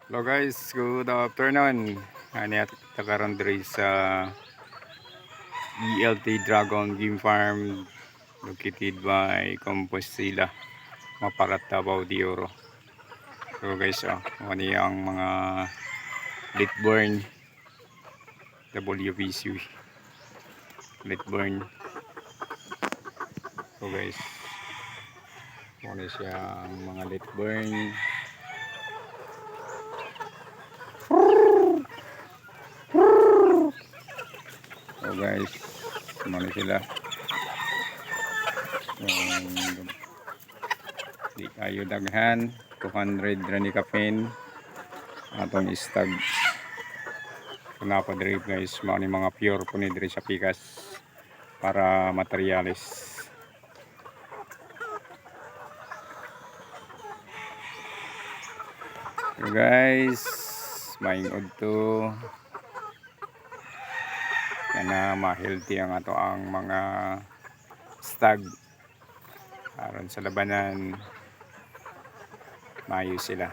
Hello guys, good afternoon. Ani at karon diri sa ELT Dragon Game Farm located by Compostela, Maparat, Davao de Oro. So guys, ani ang mga Litburn WBC Litburn. So guys, ano siya ang mga Litburn. So guys, ano sila? Di kayo daghan 200 rani kapin atong istag kunapa diri guys, mga pure po ni diri sa pikas para materialis. So guys, maingod to na ma-healthy ang ato ang mga stag aron sa labanan maayos sila.